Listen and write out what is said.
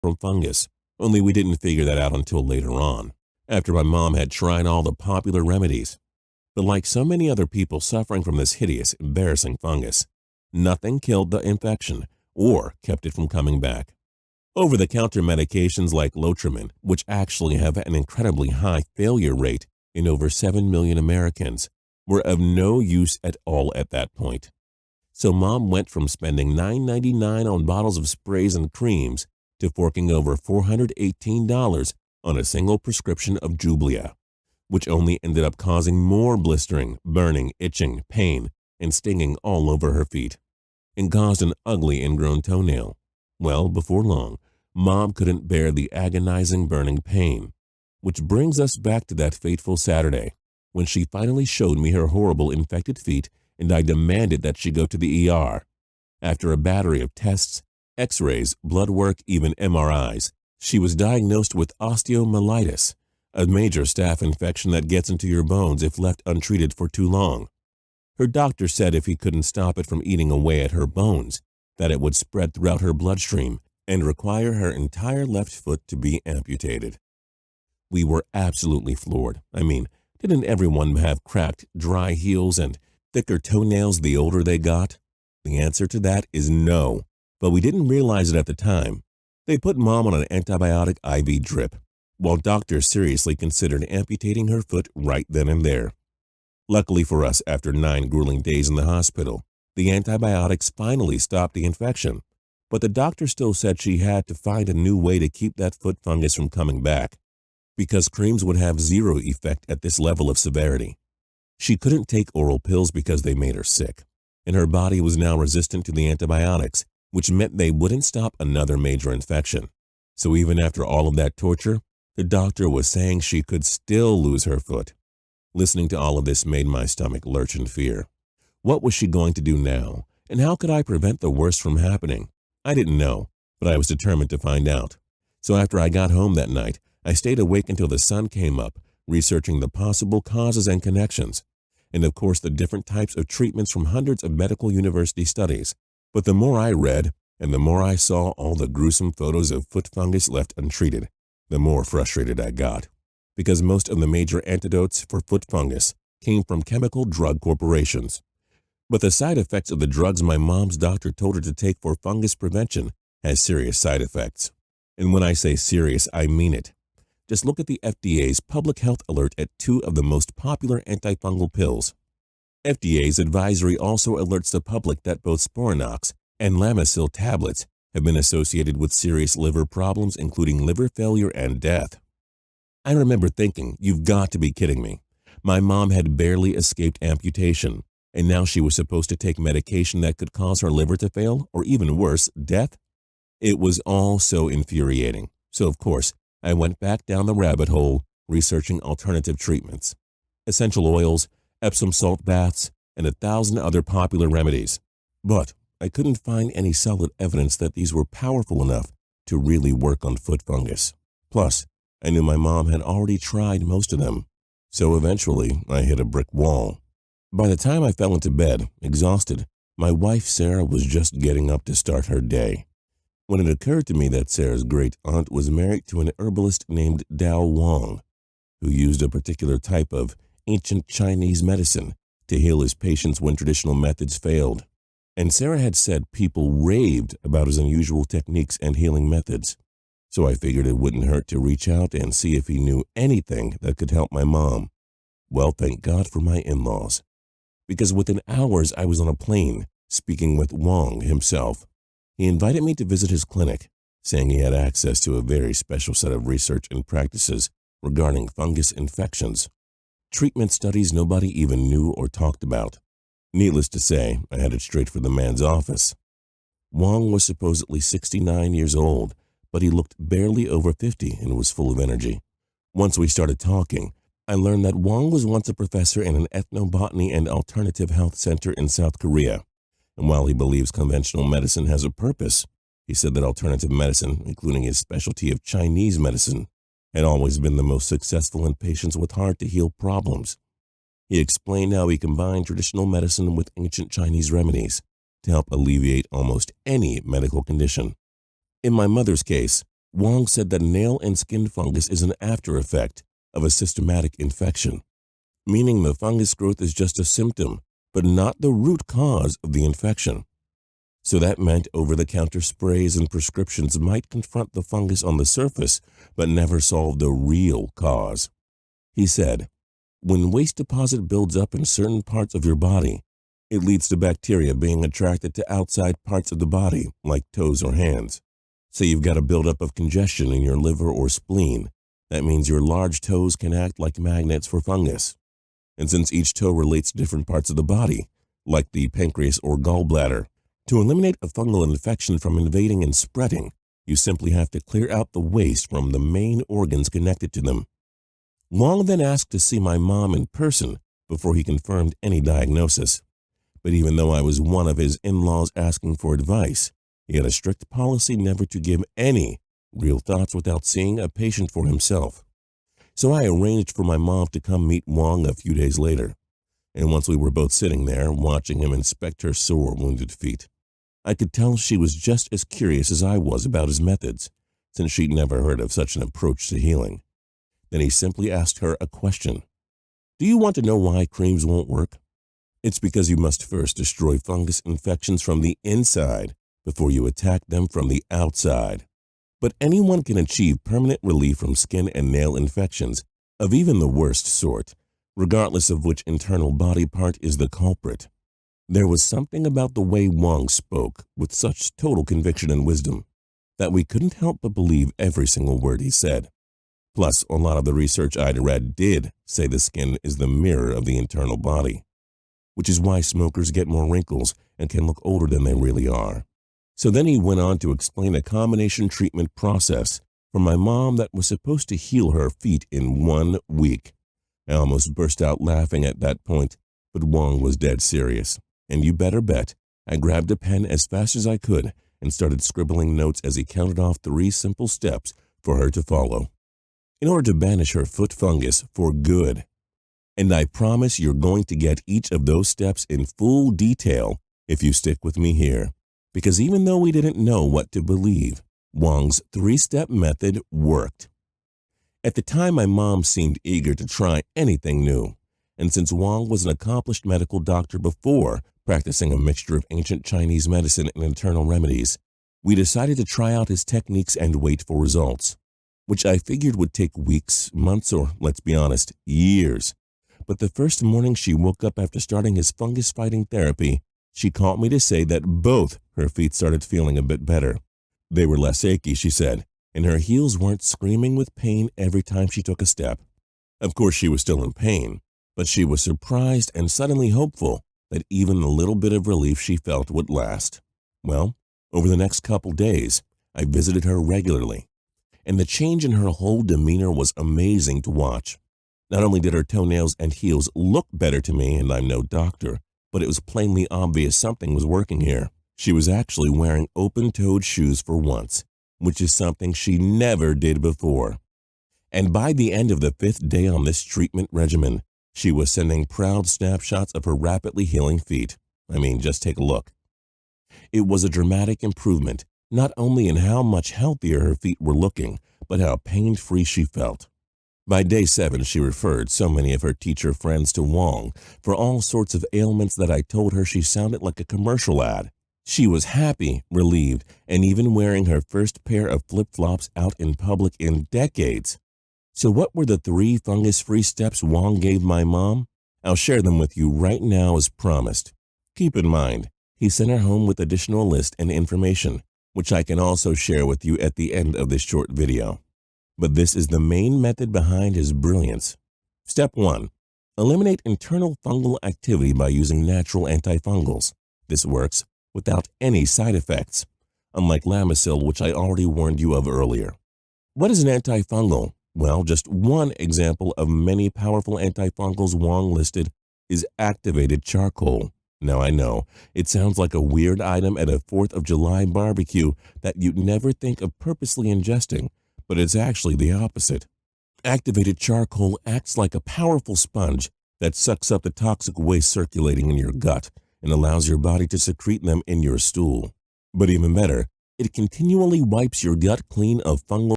from fungus, only we didn't figure that out until later on, after my mom had tried all the popular remedies. But like so many other people suffering from this hideous, embarrassing fungus, nothing killed the infection or kept it from coming back. Over-the-counter medications like Lotrimin, which actually have an incredibly high failure rate in over 7 million Americans, were of no use at all at that point. So Mom went from spending $9.99 on bottles of sprays and creams to forking over $418 on a single prescription of Jublia, which only ended up causing more blistering, burning, itching, pain, and stinging all over her feet, and caused an ugly ingrown toenail. Well, before long, Mom couldn't bear the agonizing burning pain, which brings us back to that fateful Saturday when she finally showed me her horrible infected feet and I demanded that she go to the ER. After a battery of tests, x-rays, blood work, even MRIs, she was diagnosed with osteomyelitis, a major staph infection that gets into your bones if left untreated for too long. Her doctor said if he couldn't stop it from eating away at her bones, that it would spread throughout her bloodstream and require her entire left foot to be amputated. We were absolutely floored. I mean, didn't everyone have cracked, dry heels and thicker toenails the older they got? The answer to that is no, but we didn't realize it at the time. They put Mom on an antibiotic IV drip, while doctors seriously considered amputating her foot right then and there. Luckily for us, after 9 grueling days in the hospital, the antibiotics finally stopped the infection, but the doctor still said she had to find a new way to keep that foot fungus from coming back, because creams would have zero effect at this level of severity. She couldn't take oral pills because they made her sick, and her body was now resistant to the antibiotics, which meant they wouldn't stop another major infection. So even after all of that torture, the doctor was saying she could still lose her foot. Listening to all of this made my stomach lurch in fear. What was she going to do now, and how could I prevent the worst from happening? I didn't know, but I was determined to find out. So after I got home that night, I stayed awake until the sun came up, researching the possible causes and connections, and of course the different types of treatments from hundreds of medical university studies. But the more I read, and the more I saw all the gruesome photos of foot fungus left untreated, the more frustrated I got, because most of the major antidotes for foot fungus came from chemical drug corporations. But the side effects of the drugs my mom's doctor told her to take for fungus prevention has serious side effects. And when I say serious, I mean it. Just look at the FDA's public health alert at 2 of the most popular antifungal pills. FDA's advisory also alerts the public that both Sporanox and Lamisil tablets have been associated with serious liver problems, including liver failure and death. I remember thinking, you've got to be kidding me. My mom had barely escaped amputation, and now she was supposed to take medication that could cause her liver to fail, or even worse, death? It was all so infuriating. So of course, I went back down the rabbit hole, researching alternative treatments, essential oils, Epsom salt baths, and 1,000 other popular remedies. But I couldn't find any solid evidence that these were powerful enough to really work on foot fungus. Plus, I knew my mom had already tried most of them. So eventually, I hit a brick wall. By the time I fell into bed, exhausted, my wife Sarah was just getting up to start her day, when it occurred to me that Sarah's great-aunt was married to an herbalist named Dao Wang, who used a particular type of ancient Chinese medicine to heal his patients when traditional methods failed. And Sarah had said people raved about his unusual techniques and healing methods. So I figured it wouldn't hurt to reach out and see if he knew anything that could help my mom. Well, thank God for my in-laws, because within hours I was on a plane speaking with Wang himself. He invited me to visit his clinic, saying he had access to a very special set of research and practices regarding fungus infections, treatment studies nobody even knew or talked about. Needless to say, I headed straight for the man's office. Wang was supposedly 69 years old, but he looked barely over 50 and was full of energy. Once we started talking, I learned that Wang was once a professor in an ethnobotany and alternative health center in South Korea. And while he believes conventional medicine has a purpose, he said that alternative medicine, including his specialty of Chinese medicine, had always been the most successful in patients with hard-to-heal problems. He explained how he combined traditional medicine with ancient Chinese remedies to help alleviate almost any medical condition. In my mother's case, Wong said that nail and skin fungus is an after effect of a systematic infection, meaning the fungus growth is just a symptom, but not the root cause of the infection. So that meant over-the-counter sprays and prescriptions might confront the fungus on the surface, but never solve the real cause. He said, when waste deposit builds up in certain parts of your body, it leads to bacteria being attracted to outside parts of the body, like toes or hands. So you've got a buildup of congestion in your liver or spleen. That means your large toes can act like magnets for fungus. And since each toe relates to different parts of the body, like the pancreas or gallbladder, to eliminate a fungal infection from invading and spreading, you simply have to clear out the waste from the main organs connected to them. Wong then asked to see my mom in person before he confirmed any diagnosis. But even though I was one of his in-laws asking for advice, he had a strict policy never to give any real thoughts without seeing a patient for himself. So I arranged for my mom to come meet Wong a few days later. And once we were both sitting there, watching him inspect her sore, wounded feet, I could tell she was just as curious as I was about his methods, since she'd never heard of such an approach to healing. Then he simply asked her a question. Do you want to know why creams won't work? It's because you must first destroy fungus infections from the inside before you attack them from the outside. But anyone can achieve permanent relief from skin and nail infections of even the worst sort, regardless of which internal body part is the culprit. There was something about the way Wong spoke with such total conviction and wisdom that we couldn't help but believe every single word he said. Plus, a lot of the research I'd read did say the skin is the mirror of the internal body, which is why smokers get more wrinkles and can look older than they really are. So then he went on to explain a combination treatment process for my mom that was supposed to heal her feet in 1 week. I almost burst out laughing at that point, but Wong was dead serious. And you better bet I grabbed a pen as fast as I could and started scribbling notes as he counted off 3 simple steps for her to follow in order to banish her foot fungus for good. And I promise you're going to get each of those steps in full detail if you stick with me here. Because even though we didn't know what to believe, Wong's 3-step method worked. At the time, my mom seemed eager to try anything new. And since Wong was an accomplished medical doctor before practicing a mixture of ancient Chinese medicine and internal remedies, we decided to try out his techniques and wait for results, which I figured would take weeks, months, or, let's be honest, years. But the first morning she woke up after starting his fungus-fighting therapy, she called me to say that both her feet started feeling a bit better. They were less achy, she said, and her heels weren't screaming with pain every time she took a step. Of course, she was still in pain, but she was surprised and suddenly hopeful that even the little bit of relief she felt would last. Well, over the next couple days, I visited her regularly, and the change in her whole demeanor was amazing to watch. Not only did her toenails and heels look better to me, and I'm no doctor, but it was plainly obvious something was working here. She was actually wearing open-toed shoes for once, which is something she never did before. And by the end of the 5th day on this treatment regimen, she was sending proud snapshots of her rapidly healing feet. I mean, just take a look. It was a dramatic improvement, not only in how much healthier her feet were looking, but how pain-free she felt. By day 7, she referred so many of her teacher friends to Wong for all sorts of ailments that I told her she sounded like a commercial ad. She was happy, relieved, and even wearing her first pair of flip-flops out in public in decades. So what were the 3 fungus-free steps Wong gave my mom? I'll share them with you right now as promised. Keep in mind, he sent her home with additional list and information, which I can also share with you at the end of this short video. But this is the main method behind his brilliance. Step 1. Eliminate internal fungal activity by using natural antifungals. This works without any side effects, unlike Lamisil, which I already warned you of earlier. What is an antifungal? Well, just one example of many powerful antifungals Wong listed is activated charcoal. Now I know, it sounds like a weird item at a 4th of July barbecue that you'd never think of purposely ingesting, but it's actually the opposite. Activated charcoal acts like a powerful sponge that sucks up the toxic waste circulating in your gut and allows your body to secrete them in your stool. But even better, It continually wipes your gut clean of fungal